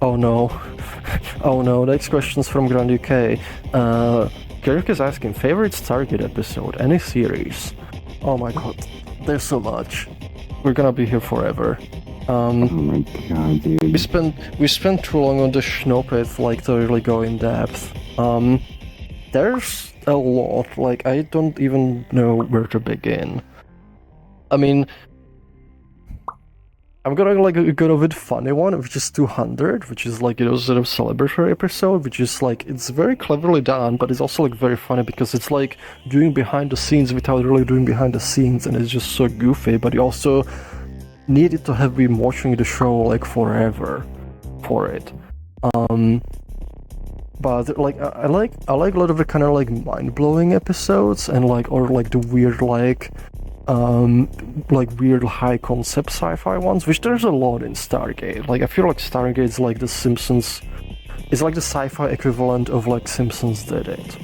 Oh no. Oh no, next question's from Grand UK. Kirk is asking, favorite Stargate episode, any series? Oh my god, there's so much. We're gonna be here forever. Oh my god, dude. We spent too long on the Schnopit, like, to really go in depth. There's a lot, like, I don't even know where to begin. I mean, I'm gonna go with funny one, which is 200, which is like, sort of celebratory episode, which is like, it's very cleverly done, but it's also like very funny because it's like doing behind the scenes without really doing behind the scenes, and it's just so goofy, but you also needed to have been watching the show like forever for it. But like I like a lot of the kind of like mind-blowing episodes and or the weird weird high concept sci-fi ones, which there's a lot in Stargate. Like I feel like Stargate's like the Simpsons, it's like the sci-fi equivalent of like Simpsons did it,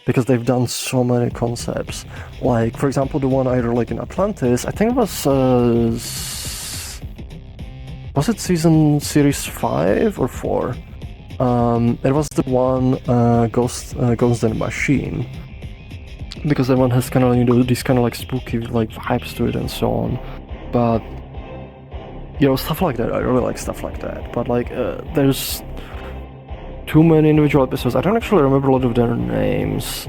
because they've done so many concepts. Like for example, the one I really like in Atlantis, I think it was it series 5 or 4? It was the one Ghost in the Machine, because that one has kind of these kind of like spooky like vibes to it and so on. But stuff like that, I really like stuff like that. But like there's too many individual episodes. I don't actually remember a lot of their names.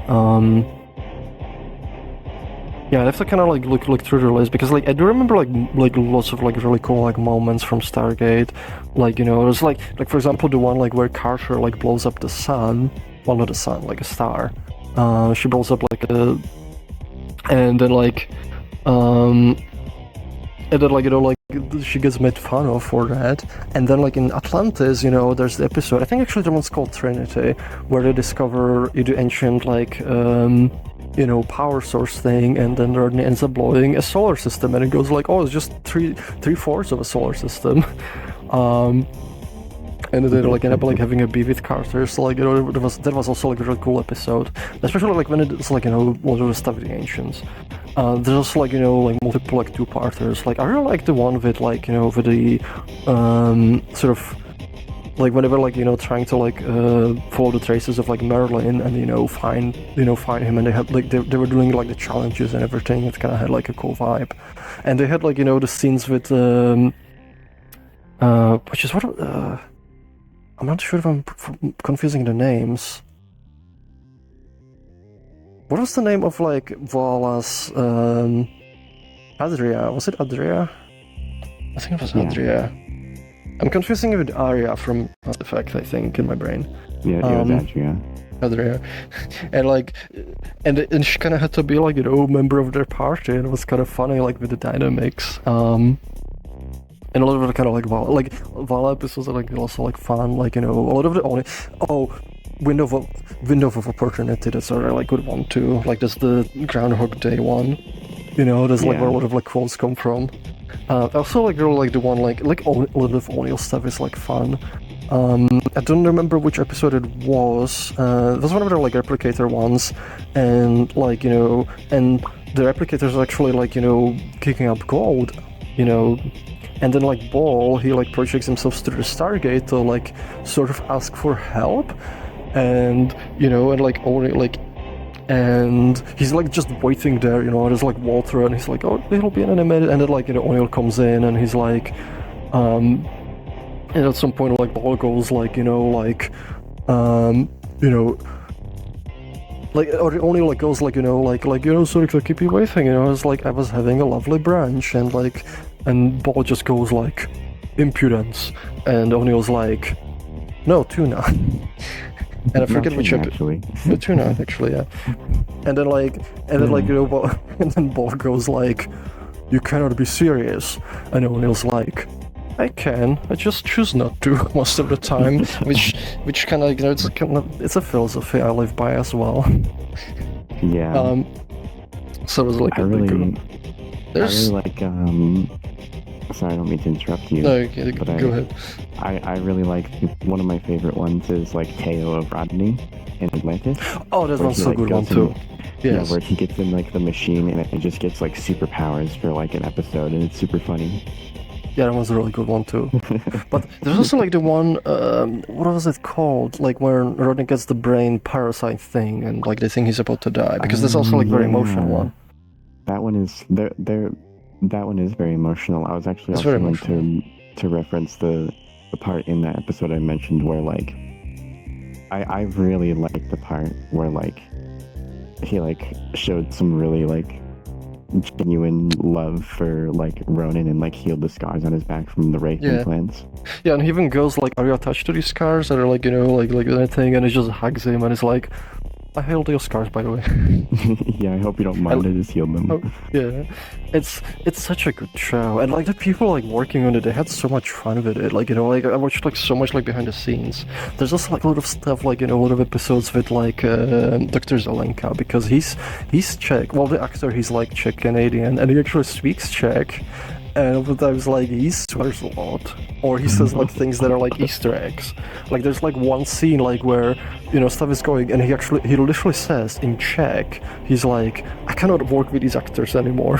Yeah, I have to kind of like look through the list, because like I do remember like lots of like really cool like moments from Stargate. Like there's like for example the one like where Carter like blows up the sun. Well, not the sun, like a star. She blows up like a, and then like she gets made fun of for that. And then like in Atlantis, there's the episode, I think actually the one's called Trinity, where they discover the ancient like power source thing, and then there ends up blowing a solar system, and it goes like, oh, it's just three-fourths of a solar system. And then like end up like having a beef with Carter, so like that was also like a really cool episode, especially like when it's like a lot of the stuff with the ancients. There's also like like multiple like two-parters. Like I really like the one with like with the sort of like whenever like trying to like follow the traces of like Merlin and find him, and they had like they were doing like the challenges and everything. It kind of had like a cool vibe, and they had like the scenes with which is what I'm not sure if I'm confusing the names. What was the name of like Vala's Adria? Was it Adria? I think it was Adria. I'm confusing it with Arya from Mass Effect, I think, in my brain. Yeah, it was Adria. And like, and she kind of had to be like member of their party, and it was kind of funny like with the dynamics. And a lot of the kind of like Vala episodes are like also like fun, like a lot of the window of opportunity, that's a really good one too. Like there's the Groundhog Day one, there's like where a lot of like quotes come from. I also like really like the one like a lot of O'Neill stuff is like fun. I don't remember which episode it was. It was one of the like replicator ones, and like and the replicators are actually like kicking up gold, and then like Ball, he like projects himself through the Stargate to like sort of ask for help, and and like only like, and he's like just waiting there, there's like Walter, and he's like, oh, it'll be in a minute, and then like O'Neill comes in, and he's like, and at some point like Ball goes like like, or O'Neill like goes like sorry to keep you waiting, it's like I was having a lovely brunch, and like, and Ball just goes like, impudence, and O'Neill's like, no, tuna. And I forget which episode. The tuna, actually, yeah. And then like, and then Ball goes like, you cannot be serious, and O'Neill's like, I can, I just choose not to most of the time, which kind of it's a philosophy I live by as well. Yeah. So it was like I really like sorry, I don't mean to interrupt you. No, okay, go ahead. I really like, one of my favorite ones is like Teo of Rodney in Atlantis. Oh, that one's so good one too. Yes. Yeah, where he gets in like the machine and it just gets like superpowers for like an episode, and it's super funny. Yeah, that was a really good one too. But there's also like the one, what was it called? Like when Rodney gets the brain parasite thing, and like they think he's about to die. Because there's also like very emotional one. That one is that one is very emotional. I was actually It's also very going emotional. to reference the part in that episode I mentioned where like I really liked the part where like he like showed some really like genuine love for like Ronan and like healed the scars on his back from the Wraith Yeah. implants. Yeah, and he even goes like, "Are you attached to these scars?" That are like like that thing, and he just hugs him, and it's like, "I healed your scars, by the way." Yeah, I hope you don't mind. I just healed them. Oh, yeah, it's such a good show, and like the people like working on it, they had so much fun with it. Like like I watched like so much like behind the scenes. There's also like a lot of stuff like a lot of episodes with like Dr. Zelenka because he's Czech. Well, the actor he's like Czech Canadian, and he actually speaks Czech. And sometimes like he swears a lot, or he says like things that are like Easter eggs. Like there's like one scene like where stuff is going, and he literally says in Czech, he's like, "I cannot work with these actors anymore."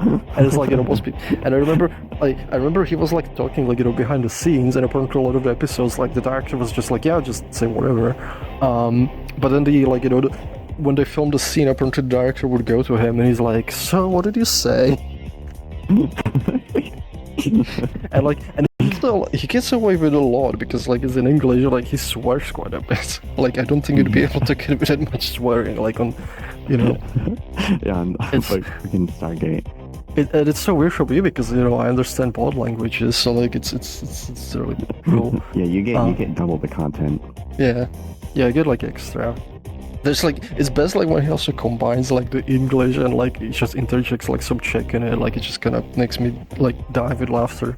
And it's like most people. And I remember he was like talking like behind the scenes, and apparently a lot of the episodes like the director was just like, "Yeah, just say whatever." But then the like when they filmed the scene, apparently the director would go to him and he's like, "So what did you say?" and he gets away with a lot because like it's in English, like he swears quite a bit. Like I don't think he'd be able to get with that much swearing like on Yeah, on It's- like freaking Stargate. and it's so weird for me because I understand both languages, so like it's really cool. Yeah, you get double the content. Yeah, I get like extra. There's like it's best like when he also combines like the English and like he just interjects like some Czech in it. Like it just kind of makes me like die with laughter.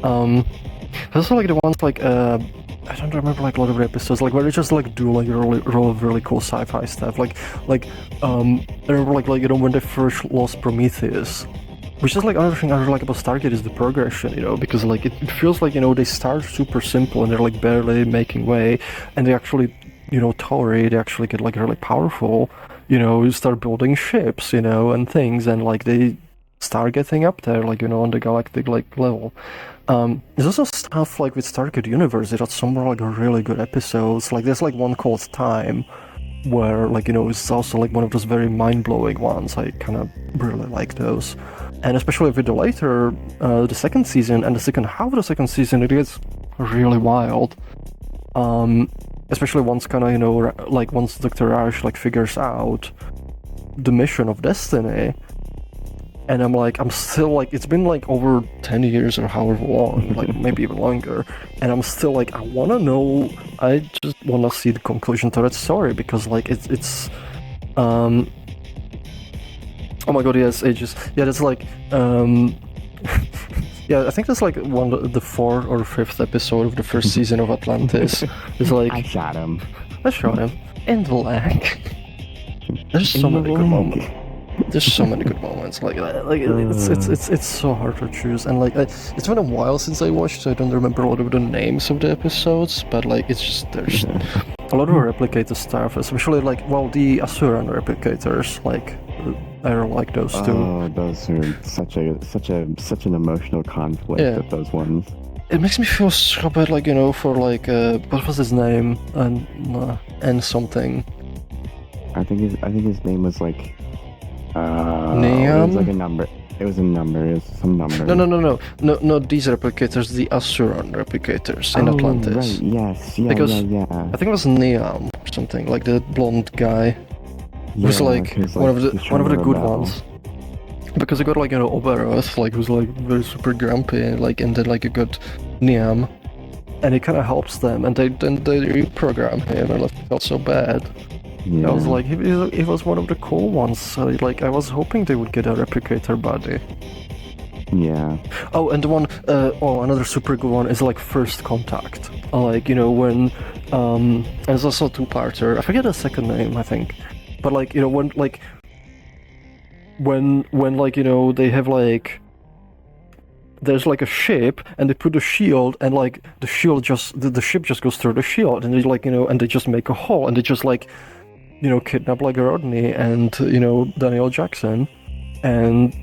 There's also like the ones like I don't remember like a lot of the episodes like where they just like do like really cool sci-fi stuff. Like I remember like when they first lost Prometheus. Which is like another thing I really like about Stargate is the progression, because like it feels like they start super simple and they're like barely making way, and they actually tolerate, they actually get like really powerful, you start building ships, and things, and like they start getting up there, like on the galactic like level. There's also stuff like with Stargate Universe that had some like really good episodes. Like there's like one called Time, where like it's also like one of those very mind-blowing ones. I kind of really like those, and especially with the later the second season and the second half of the second season, it gets really wild. Especially once kind of like once Dr. Ash like figures out the mission of Destiny, and I'm still like, it's been like over 10 years or however long, like maybe even longer, and I'm still like, I want to know, I just want to see the conclusion to that story, because like it's oh my god, yes, ages, yeah, that's like yeah, I think that's like the fourth or fifth episode of the first season of Atlantis. It's like I shot him. I shot him in the leg. There's so many good moments. There's so many good moments like that. Like it's so hard to choose, and like it's been a while since I watched, so I don't remember a lot of the names of the episodes. But like it's just there's a lot of replicator stuff, especially like the Asuran replicators. Like I really like those too. Oh, those are such an emotional conflict of those ones. It makes me feel so bad, like for like what was his name and something. I think his name was like Neon? It was like a number. It was a number. It was some number. No, not these replicators, the Asuran replicators in Atlantis. Right, yes, yeah, Because yeah. I think it was Neon or something, like the blonde guy. He was like one of the good ones. Because I got like Oberoth, like who's like very super grumpy, like, and then like you got Niam, and it kind of helps them, and they reprogram him, and I felt so bad. Yeah. I was like, he was one of the cool ones. So like I was hoping they would get a replicator body. Yeah. Oh, and the one, another super good one is like First Contact. Like when, and it's also a two-parter. I forget the second name, I think, but like when like they have like, there's like a ship and they put a shield, and like the shield the ship just goes through the shield, and they like and they just make a hole, and they just like kidnap like Rodney and Daniel Jackson, and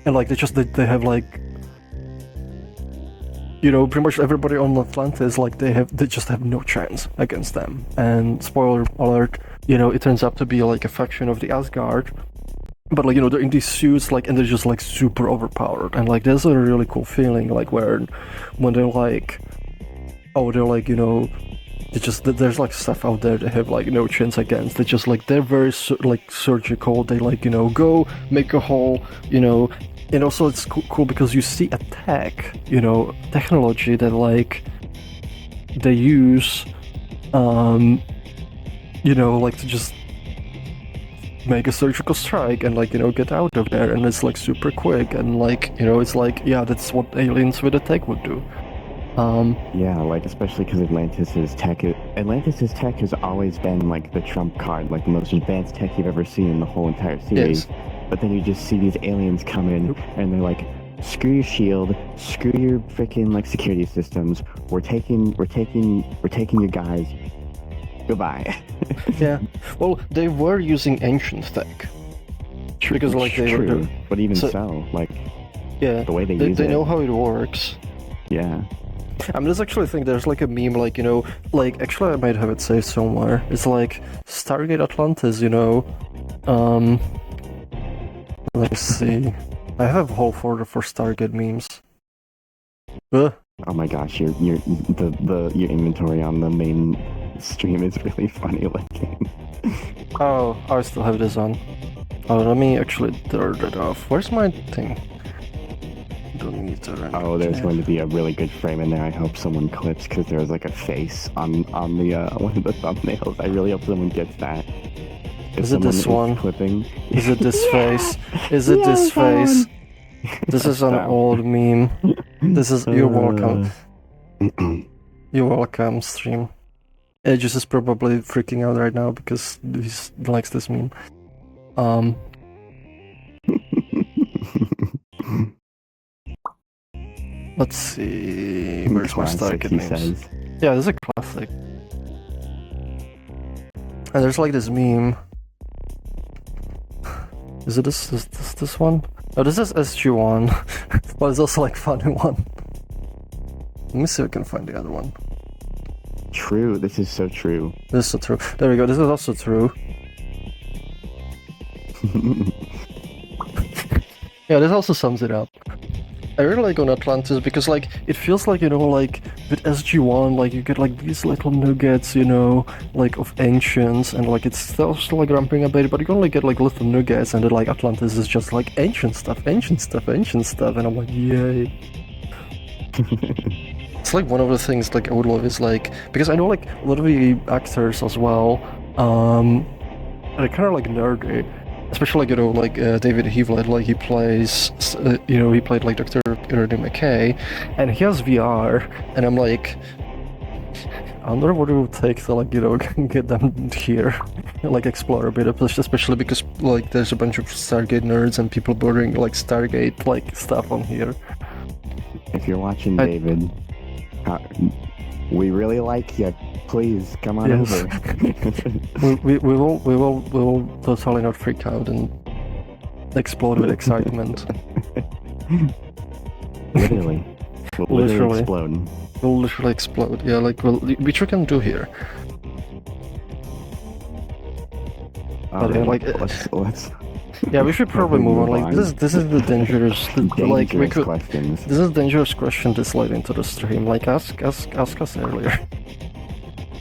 and like they have like, you know, pretty much everybody on Atlantis, like they just have no chance against them. And spoiler alert, you know, it turns out to be like a faction of the Asgard, but like, you know, they're in these suits, like, and they're just like super overpowered. And like there's a really cool feeling like when they're like, oh, they're like, you know, there's like stuff out there they have like no chance against. They just like, they're very like surgical. They like, you know, go make a hole, you know. And also it's cool because you see a tech, you know, technology that like they use, you know, like to just make a surgical strike and like, you know, get out of there. And it's like super quick and like, you know, it's like, yeah, that's what aliens with a tech would do. Yeah, like especially because Atlantis' tech has always been like the trump card, like the most advanced tech you've ever seen in the whole entire series. Yes. But then you just see these aliens come in and they're like, screw your shield, screw your freaking like security systems. We're taking your guys. Goodbye. Yeah. Well, they were using ancient tech. Because like they were, but even so, like, yeah, the way they use it, they know how it works. Yeah. I mean, there's actually a thing, there's like a meme, like, you know, like, actually I might have it saved somewhere. It's like, Stargate Atlantis, you know, let's see. I have a whole folder for Stargate memes. Oh my gosh, your inventory on the main stream is really funny looking. Oh, I still have this on. Oh, let me actually turn it off. Where's my thing? Oh, there's going to be a really good frame in there. I hope someone clips because there's like a face on the one of the thumbnails. I really hope someone gets that. Is it this one? Clipping. Is it this face? Is it this face? This is an old meme. This is you're welcome. You're welcome, stream. Aegis is probably freaking out right now because he likes this meme. Let's see. Where's my Stargate memes? Yeah, this is a classic. And there's like this meme. Is it this one? Oh, this is SG1. But it's also like funny one. Let me see if I can find the other one. True. This is so true. This is so true. There we go. This is also true. Yeah, this also sums it up. I really like on Atlantis because like it feels like, you know, like with SG1, like you get like these little nuggets, you know, like of ancients, and like it's still like ramping a bit, but you only get like little nuggets, and then like Atlantis is just like ancient stuff, and I'm like, yay. It's like one of the things like I would love is like, because I know like a lot of the actors as well, they're kind of like nerdy. Especially, like, you know, like David Hewlett, like he plays, you know, he played like Dr. Ernie McKay, and he has VR, and I'm like, I wonder what it would take to, like, you know, get them here, like explore a bit, especially because like there's a bunch of Stargate nerds and people bordering like Stargate like stuff on here. If you're watching, David, we really like you. Please come on over. we will totally not freak out and explode with excitement. Literally. We'll literally explode. We'll literally explode. Yeah, like which we can do here. Right, yeah, like let's. Yeah, we should probably move on. Like this is the dangerous like questions. This is a dangerous question to slide into the stream. Like ask us earlier.